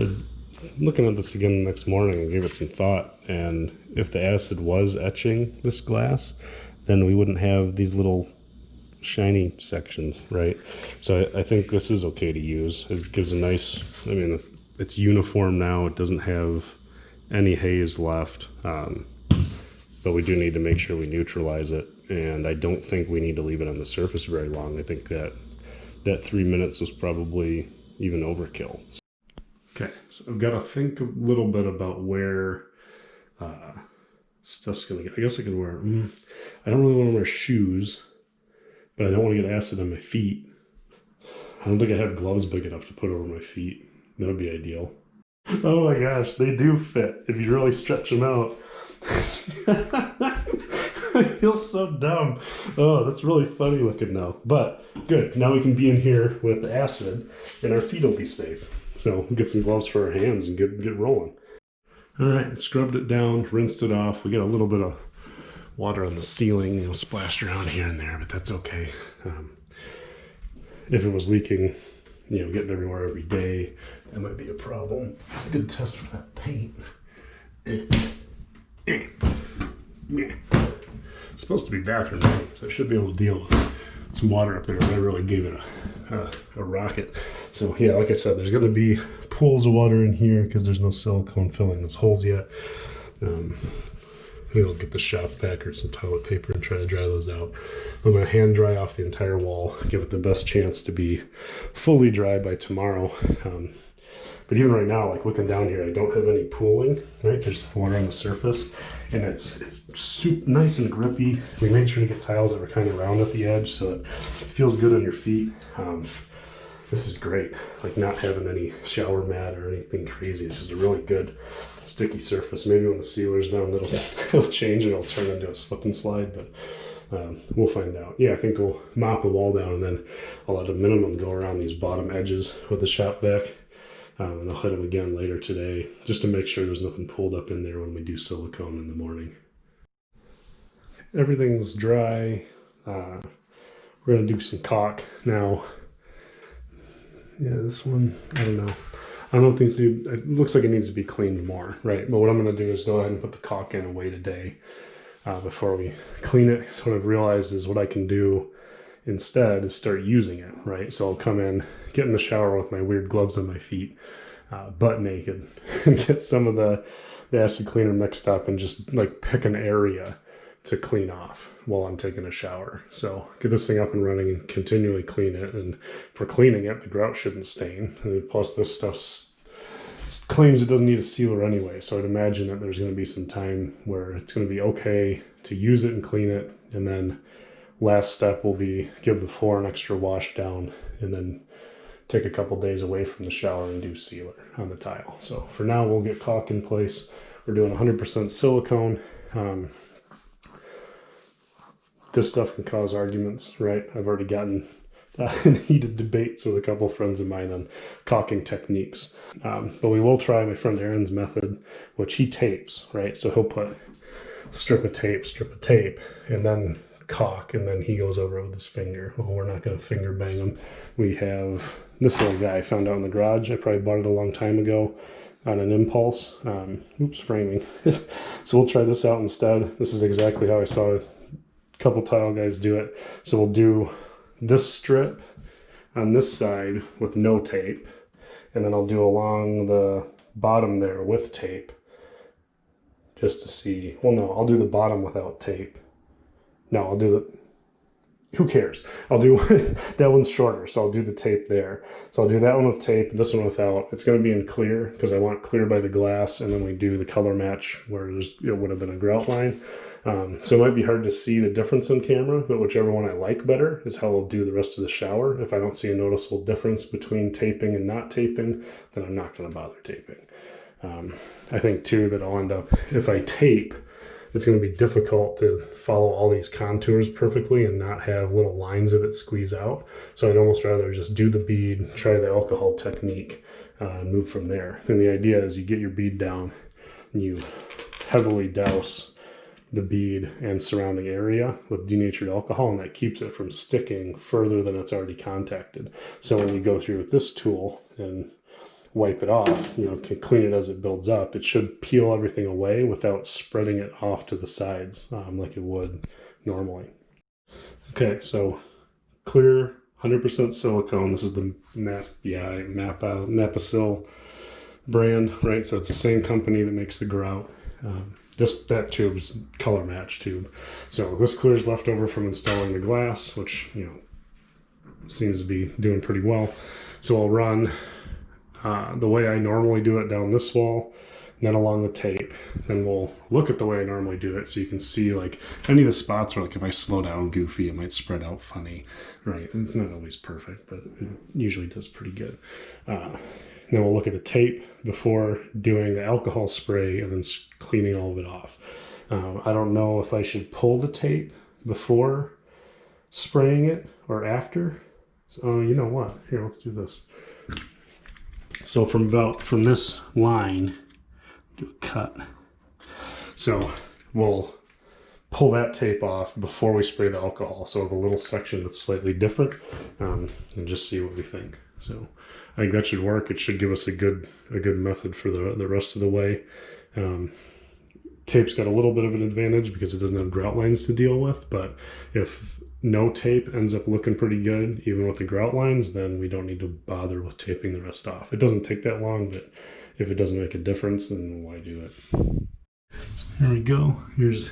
So looking at this again the next morning, I gave it some thought, and if the acid was etching this glass, then we wouldn't have these little shiny sections, right? So I think this is okay to use. It gives a nice, I mean, it's uniform now. It doesn't have any haze left, but we do need to make sure we neutralize it, and I don't think we need to leave it on the surface very long. I think that 3 minutes was probably even overkill. Okay, so I've got to think a little bit about where stuff's gonna get. I guess I could wear, I don't really want to wear shoes, but I don't want to get acid on my feet. I don't think I have gloves big enough to put over my feet. That would be ideal. Oh my gosh, they do fit if you really stretch them out. I feel so dumb. Oh, that's really funny looking now. But good, now we can be in here with acid and our feet will be safe. So we'll get some gloves for our hands and get rolling. All right, scrubbed it down, rinsed it off. We got a little bit of water on the ceiling, splashed around here and there, but that's okay. If it was leaking, getting everywhere every day, that might be a problem. It's a good test for that paint. It's supposed to be bathroom paint, so I should be able to deal with some water up there, but I really gave it a rocket. So yeah, like I said, there's going to be pools of water in here because there's no silicone filling those holes yet. Maybe I'll get the shop vac or some toilet paper and try to dry those out. I'm going to hand dry off the entire wall, give it the best chance to be fully dry by tomorrow. But even right now, like looking down here, I don't have any pooling, right? There's water on the surface, and it's super nice and grippy. We made sure to get tiles that were kind of round at the edge so it feels good on your feet. This is great, like not having any shower mat or anything crazy. It's just a really good sticky surface. Maybe when the sealer's done, it'll change and it'll turn into a slip and slide, but we'll find out. Yeah, I think we'll mop the wall down, and then I'll at a minimum go around these bottom edges with the shop vac. And I'll hit them again later today just to make sure there's nothing pulled up in there when we do silicone in the morning. Everything's dry. We're going to do some caulk now. Yeah, this one, I don't know. I don't know if these do, it looks like it needs to be cleaned more, right? But what I'm going to do is go ahead and put the caulk in away today before we clean it. So what I've realized is what I can do instead is start using it, right? So I'll come in, get in the shower with my weird gloves on my feet, butt naked, and get some of the acid cleaner mixed up and just like pick an area to clean off while I'm taking a shower. So get this thing up and running and continually clean it. And for cleaning it, the grout shouldn't stain. And plus this stuff claims it doesn't need a sealer anyway. So I'd imagine that there's going to be some time where it's going to be okay to use it and clean it. And then last step will be give the floor an extra wash down and then take a couple days away from the shower and do sealer on the tile. So for now, we'll get caulk in place. We're doing 100% silicone. This stuff can cause arguments, right? I've already gotten in heated debates with a couple friends of mine on caulking techniques. But we will try my friend Aaron's method, which he tapes, right? So he'll put strip of tape, and then caulk, and then he goes over it with his finger. Well, we're not going to finger bang him. We have this little guy I found out in the garage. I probably bought it a long time ago on an impulse. Oops, framing. So we'll try this out instead. This is exactly how I saw a couple tile guys do it. So we'll do this strip on this side with no tape, and then I'll do along the bottom there with tape just to see. Well, no, I'll do the bottom without tape. No, I'll do who cares? I'll do, that one's shorter, so I'll do the tape there. So I'll do that one with tape, this one without. It's going to be in clear because I want clear by the glass, and then we do the color match where it would have been a grout line. So it might be hard to see the difference on camera, but whichever one I like better is how I'll do the rest of the shower. If I don't see a noticeable difference between taping and not taping, then I'm not going to bother taping. I think too that I'll end up, if I tape, it's going to be difficult to follow all these contours perfectly and not have little lines of it squeeze out. So I'd almost rather just do the bead, try the alcohol technique, and move from there. And the idea is you get your bead down, and you heavily douse the bead and surrounding area with denatured alcohol, and that keeps it from sticking further than it's already contacted. So when you go through with this tool and wipe it off, you know, can clean it as it builds up, it should peel everything away without spreading it off to the sides like it would normally. Okay, so clear 100% silicone. This is the Mapacil brand, right? So it's the same company that makes the grout. That tube's color match tube. So this clear is left over from installing the glass, which, you know, seems to be doing pretty well. So I'll run the way I normally do it down this wall, then along the tape. Then we'll look at the way I normally do it so you can see like any of the spots where like if I slow down goofy, it might spread out funny, right? It's not always perfect, but it usually does pretty good. Then we'll look at the tape before doing the alcohol spray and then cleaning all of it off. I don't know if I should pull the tape before spraying it or after. So you know what? Here, let's do this. So from this line, do a cut. So we'll pull that tape off before we spray the alcohol. So I have a little section that's slightly different, and just see what we think. So I think that should work. It should give us a good method for the rest of the way. Tape's got a little bit of an advantage because it doesn't have grout lines to deal with, but if no tape ends up looking pretty good, even with the grout lines, then we don't need to bother with taping the rest off. It doesn't take that long, but if it doesn't make a difference, then why do it? There we go. Here's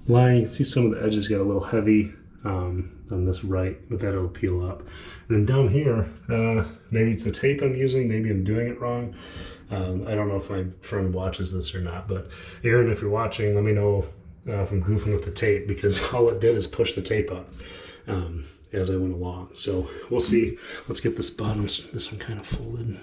line. You can see some of the edges got a little heavy on this right, but that'll peel up. And then down here, maybe it's the tape I'm using, maybe I'm doing it wrong. I don't know if my friend watches this or not, but Aaron, if you're watching, let me know if I'm goofing with the tape, because all it did is push the tape up as I went along. So we'll see. Let's get this one kind of folded.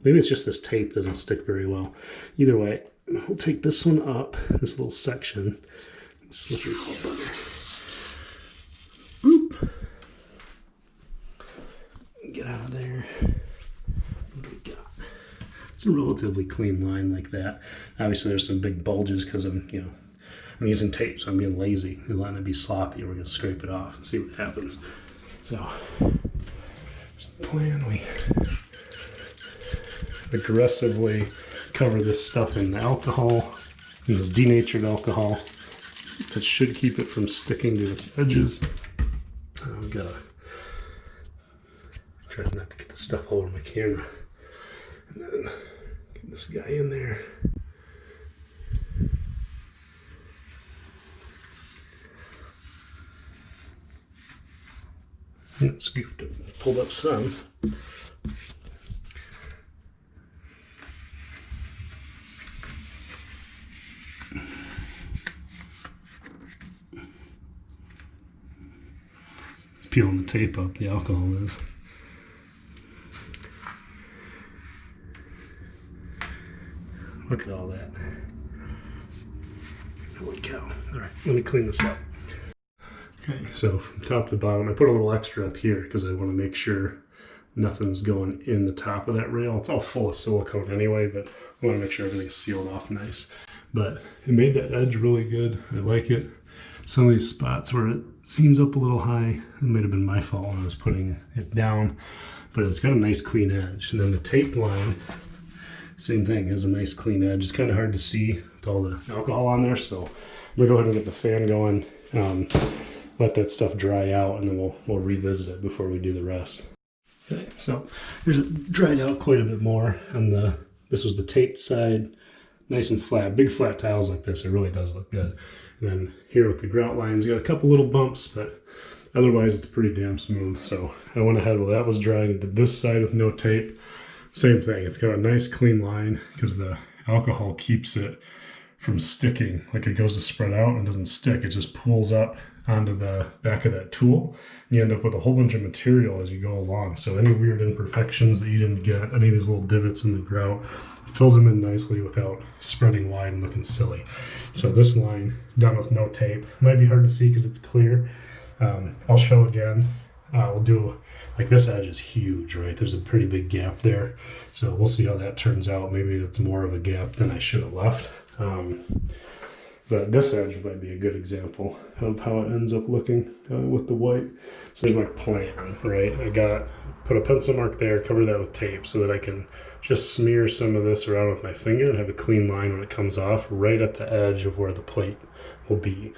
Maybe it's just this tape doesn't stick very well. Either way, we'll take this one up, this little section. Just lift it all better. Boop. Get out of there. What do we got? It's a relatively clean line like that. Obviously there's some big bulges because I'm using tape, so I'm being lazy. We're letting it be sloppy. We're gonna scrape it off and see what happens. So here's the plan. We aggressively cover this stuff in the alcohol, in this denatured alcohol. That should keep it from sticking to its edges. I've got to try not to get the stuff all over my camera. And then get this guy in there. And scooped up, pulled up some. Peeling the tape up, the alcohol is. Look at all that. Holy cow. All right, let me clean this up. Okay, so from top to bottom, I put a little extra up here because I want to make sure nothing's going in the top of that rail. It's all full of silicone anyway, but I want to make sure everything's sealed off nice. But it made that edge really good. I like it. Some of these spots where it seems up a little high, it might have been my fault when I was putting it down, but it's got a nice clean edge. And then the tape line, same thing, has a nice clean edge. It's kind of hard to see with all the alcohol on there, so I'm gonna go ahead and get the fan going, let that stuff dry out, and then we'll revisit it before we do the rest. Okay, so here's it dried out quite a bit more on this was the taped side, nice and flat. Big flat tiles like this, it really does look good. And then here with the grout lines, you got a couple little bumps, but otherwise it's pretty damn smooth. So I went ahead while that was drying and did this side with no tape. Same thing, it's got a nice clean line because the alcohol keeps it from sticking. Like it goes to spread out and doesn't stick, it just pulls up onto the back of that tool. You end up with a whole bunch of material as you go along. So any weird imperfections that you didn't get, any of these little divots in the grout, fills them in nicely without spreading wide and looking silly. So this line done with no tape. Might be hard to see because it's clear. I'll show again. We'll do, like this edge is huge, right? There's a pretty big gap there. So we'll see how that turns out. Maybe it's more of a gap than I should have left. But this edge might be a good example of how it ends up looking with the white. So there's my plan, right? Put a pencil mark there, cover that with tape so that I can just smear some of this around with my finger and have a clean line when it comes off right at the edge of where the plate will be.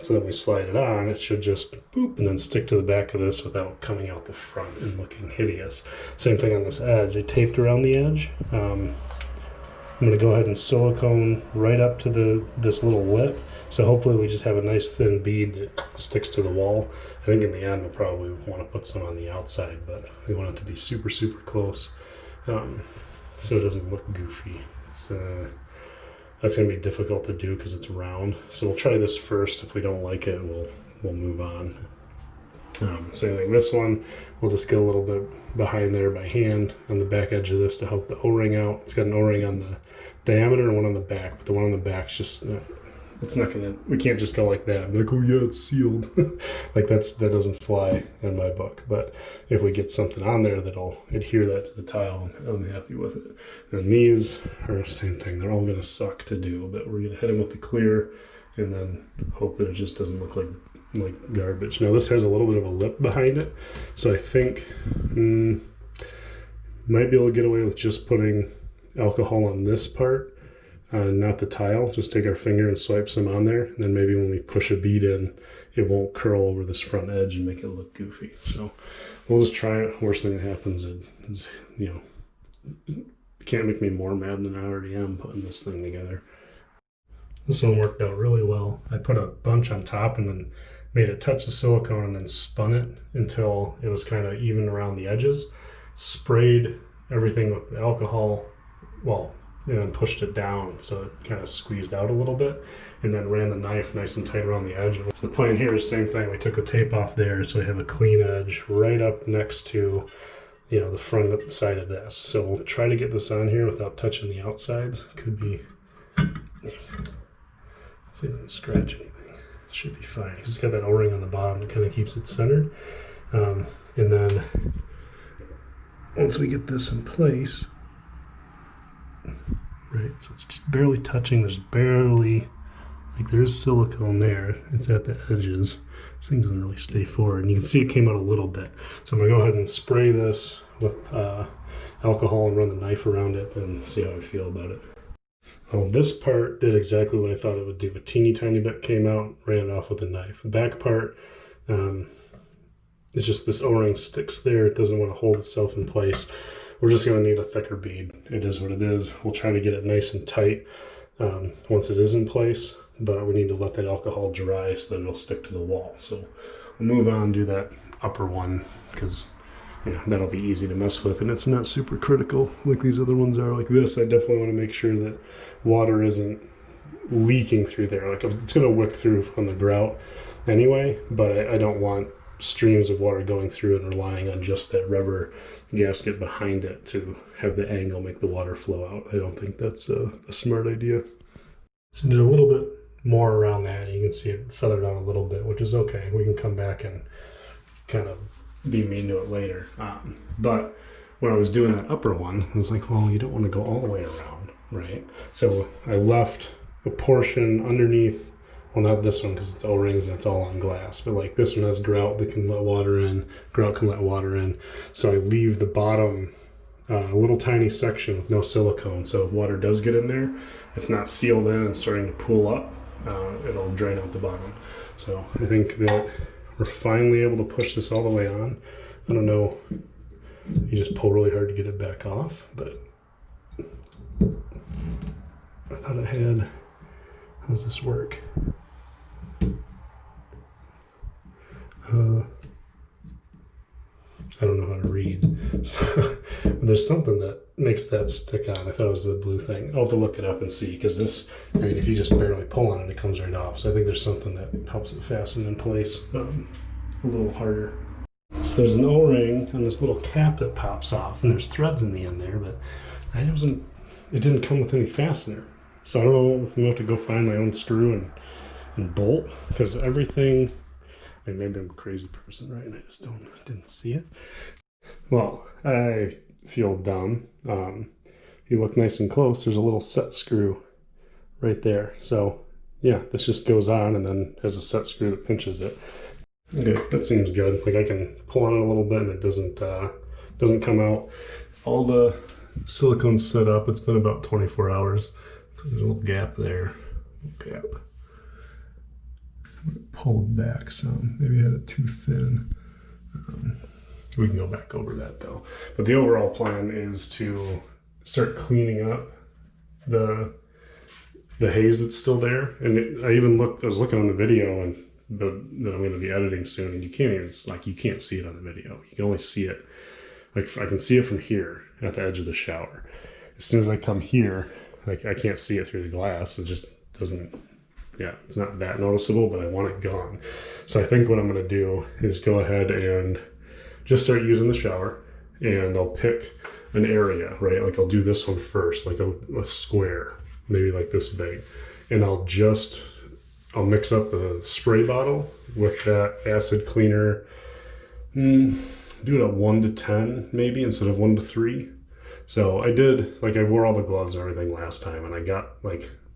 So then we slide it on, it should just boop and then stick to the back of this without coming out the front and looking hideous. Same thing on this edge. I taped around the edge. I'm going to go ahead and silicone right up to this little lip. So hopefully we just have a nice thin bead that sticks to the wall. I think in the end we'll probably want to put some on the outside, but we want it to be super, super close so it doesn't look goofy. So that's going to be difficult to do because it's round. So we'll try this first. If we don't like it, we'll move on. Same thing, this one, we'll just get a little bit behind there by hand on the back edge of this to help the O-ring out. It's got an O-ring on the diameter and one on the back, but the one on the back's just, it's not gonna, we can't just go like that. I'm like, oh yeah, it's sealed. Like that doesn't fly in my book. But if we get something on there that'll adhere that to the tile, I'm happy with it. And these are the same thing. They're all gonna suck to do, but we're gonna hit them with the clear and then hope that it just doesn't look like garbage. Now this has a little bit of a lip behind it, so I think might be able to get away with just putting alcohol on this part, not the tile. Just take our finger and swipe some on there, and then maybe when we push a bead in, it won't curl over this front edge and make it look goofy. So we'll just try it. Worst thing that happens is, you know, it can't make me more mad than I already am putting this thing together. This one worked out really well. I put a bunch on top and then made it touch the silicone and then spun it until it was kind of even around the edges. Sprayed everything with the alcohol, well, and then pushed it down so it kind of squeezed out a little bit, and then ran the knife nice and tight around the edge. So the plan here is the same thing. We took the tape off there so we have a clean edge right up next to, you know, the front side of this. So we'll try to get this on here without touching the outsides. Could be, if it didn't scratch anything. Should be fine. It's got that O-ring on the bottom that kind of keeps it centered. And then once we get this in place, right, so it's just barely touching. There's barely, like there's silicone there. It's at the edges. This thing doesn't really stay forward. And you can see it came out a little bit. So I'm gonna go ahead and spray this with alcohol and run the knife around it and see how I feel about it. Oh, this part did exactly what I thought it would do. A teeny tiny bit came out, ran it off with a knife. The back part, it's just this O-ring sticks there. It doesn't want to hold itself in place. We're just going to need a thicker bead. It is what it is. We'll try to get it nice and tight once it is in place, but we need to let that alcohol dry so that it'll stick to the wall. So we'll move on, do that upper one, because that'll be easy to mess with, and it's not super critical like these other ones are. Like this, I definitely want to make sure that water isn't leaking through there. Like it's going to wick through on the grout anyway, but I don't want streams of water going through and relying on just that rubber gasket behind it to have the angle make the water flow out. I don't think that's a smart idea. So did a little bit more around that, and you can see it feathered out a little bit, which is okay. We can come back and kind of be mean to it later. But when I was doing that upper one, I was like, well, you don't want to go all the way around, right? So I left a portion underneath, well, not this one because it's O-rings and it's all on glass, but like this one has grout that can let water in, grout can let water in. So I leave the bottom a little tiny section with no silicone, so if water does get in there, it's not sealed in and starting to pool up, it'll drain out the bottom. So I think that we're finally able to push this all the way on. I don't know, you just pull really hard to get it back off, but I thought I had, how's this work? I don't know how to read. But there's something that makes that stick on. I thought it was the blue thing. I'll have to look it up and see, because this, I mean, if you just barely pull on it, it comes right off. So I think there's something that helps it fasten in place a little harder. So there's an O-ring on this little cap that pops off, and there's threads in the end there, but it didn't come with any fastener. So I don't know if I'm gonna have to go find my own screw and bolt, because everything, and maybe I'm a crazy person, right? And I just didn't see it. Well, I feel dumb. If you look nice and close, there's a little set screw right there. So yeah, this just goes on and then has a set screw that pinches it. Okay, that seems good. Like I can pull on it a little bit and it doesn't come out. All the silicone's set up. It's been about 24 hours. So there's a little gap there. Gap. Pulled back some. Maybe I had it too thin. We can go back over that though. But the overall plan is to start cleaning up the haze that's still there. And I was looking on the video and that I'm going to be editing soon, and you can't even, you can't see it on the video. You can only see it, like I can see it from here at the edge of the shower. As soon as I come here, I can't see it through the glass. It just doesn't, it's not that noticeable, but I want it gone. So I think what I'm going to do is go ahead and just start using the shower, and I'll pick an area, right? Like I'll do this one first, like a square, maybe like this big. And I'll mix up the spray bottle with that acid cleaner. Do it at 1 to 10 maybe instead of 1 to 3. So I wore all the gloves and everything last time, and I got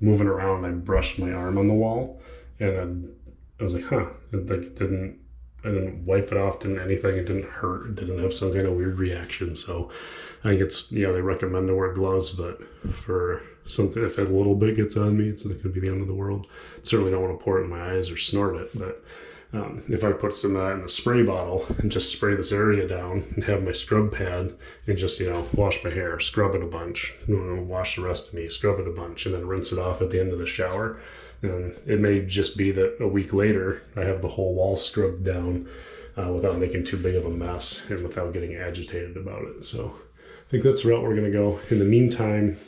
moving around, I brushed my arm on the wall, and I was like, huh, I didn't wipe it off, didn't anything, it didn't hurt, it didn't have some kind of weird reaction. So I think it's, they recommend to wear gloves, but for something, if a little bit gets on me, it's not going to be the end of the world. Certainly don't want to pour it in my eyes or snort it, but if I put some of that in a spray bottle and just spray this area down and have my scrub pad and just, wash my hair, scrub it a bunch, wash the rest of me, scrub it a bunch, and then rinse it off at the end of the shower. And it may just be that a week later, I have the whole wall scrubbed down without making too big of a mess and without getting agitated about it. So I think that's the route we're going to go. In the meantime,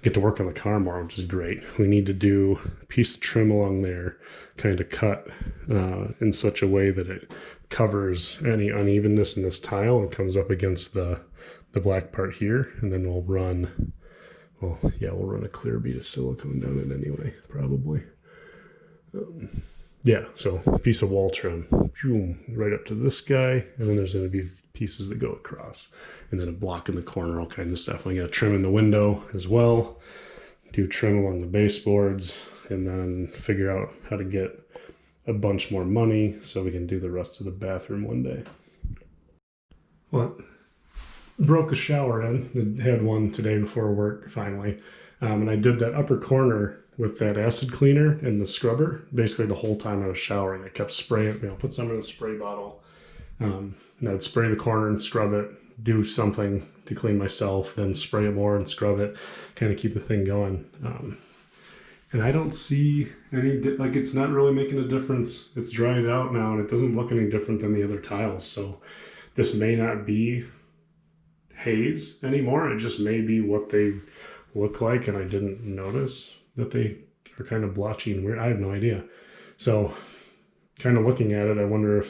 get to work on the car more, which is great. We need to do a piece of trim along there, kind of cut in such a way that it covers any unevenness in this tile and comes up against the black part here. And then we'll run a clear bead of silicone down it anyway, probably. So a piece of wall trim, right up to this guy, and then there's going to be pieces that go across, and then a block in the corner, all kinds of stuff. I'm going to trim in the window as well, do trim along the baseboards, and then figure out how to get a bunch more money so we can do the rest of the bathroom one day. Well, broke the shower in. I had one today before work finally, and I did that upper corner with that acid cleaner and the scrubber basically the whole time I was showering. I kept spraying, put some in a spray bottle, and I'd spray the corner and scrub it, do something to clean myself, then spray it more and scrub it, kind of keep the thing going. And I don't see any, it's not really making a difference. It's dried out now and it doesn't look any different than the other tiles. So this may not be haze anymore. It just may be what they look like, and I didn't notice that they are kind of blotchy and weird. I have no idea. So kind of looking at it, I wonder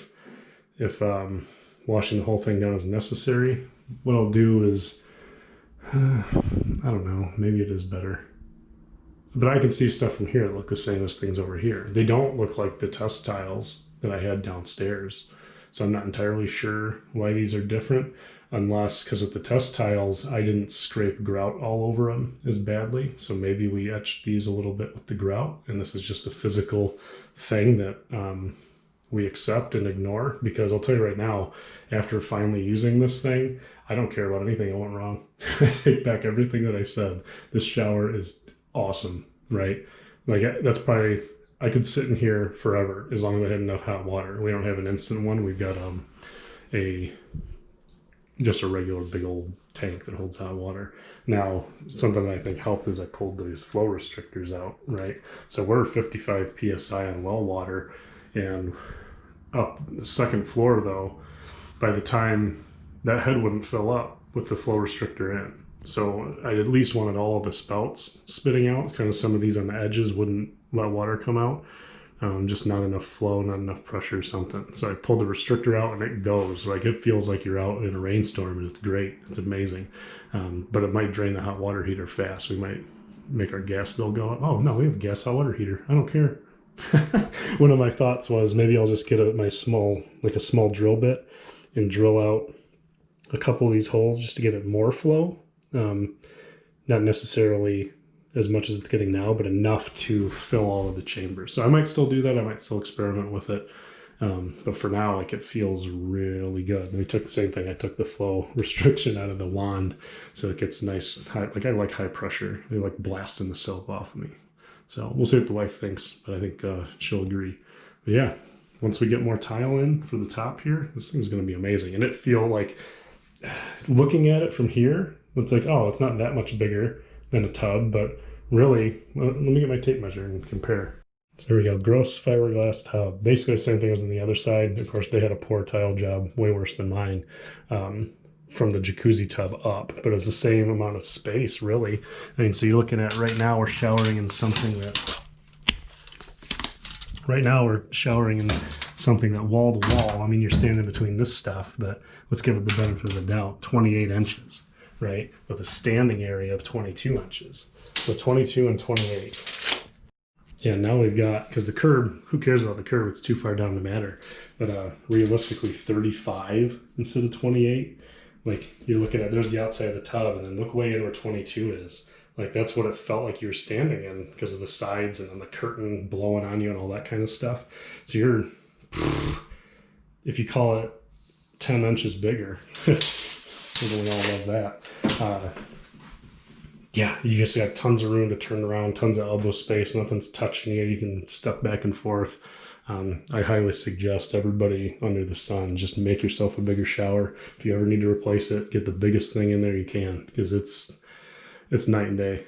if washing the whole thing down is necessary. What I'll do is, I don't know, maybe it is better. But I can see stuff from here that look the same as things over here. They don't look like the test tiles that I had downstairs. So I'm not entirely sure why these are different, unless, because with the test tiles, I didn't scrape grout all over them as badly. So maybe we etched these a little bit with the grout, and this is just a physical thing that we accept and ignore. Because I'll tell you right now, after finally using this thing, I don't care about anything I went wrong. I take back everything that I said. This shower is awesome, right? That's probably, I could sit in here forever as long as I had enough hot water. We don't have an instant one. We've got just a regular big old tank that holds hot water. Now, something that I think helped is I pulled these flow restrictors out, right? So we're 55 PSI on well water, and up the second floor though, by the time that head wouldn't fill up with the flow restrictor in. So I at least wanted all of the spouts spitting out. Kind of some of these on the edges wouldn't let water come out. Just not enough flow, not enough pressure or something. So I pulled the restrictor out and it goes. It feels like you're out in a rainstorm, and it's great. It's amazing. But it might drain the hot water heater fast. We might make our gas bill go up. Oh no, we have a gas hot water heater. I don't care. One of my thoughts was maybe I'll just get a small drill bit and drill out a couple of these holes just to get it more flow. Not necessarily as much as it's getting now, but enough to fill all of the chambers. So I might still do that. I might still experiment with it. But for now, like it feels really good. And we took the same thing. I took the flow restriction out of the wand, so it gets nice high. Like I like high pressure. They like blasting the soap off of me. So we'll see what the wife thinks, but I think she'll agree. But yeah, once we get more tile in for the top here, this thing's going to be amazing. And it feel like looking at it from here, it's like, oh, it's not that much bigger than a tub, but really, well, let me get my tape measure and compare. So here we go, gross fiberglass tub. Basically the same thing as on the other side. Of course, they had a poor tile job, way worse than mine, from the jacuzzi tub up, but it's the same amount of space, really. I mean, so you're looking at right now we're showering in something that, wall to wall. I mean, you're standing between this stuff, but let's give it the benefit of the doubt, 28 inches, right? With a standing area of 22 inches. So 22 and 28. Yeah, now we've got, because the curb, who cares about the curb? It's too far down to matter. But realistically, 35 instead of 28. Like, you're looking at, there's the outside of the tub, and then look way in where 22 is. Like, that's what it felt like you were standing in because of the sides and then the curtain blowing on you and all that kind of stuff. So you're, if you call it 10 inches bigger, we all love that. Yeah, you just got tons of room to turn around, tons of elbow space, nothing's touching you. You can step back and forth. I highly suggest everybody under the sun, just make yourself a bigger shower. If you ever need to replace it, get the biggest thing in there you can, because it's night and day.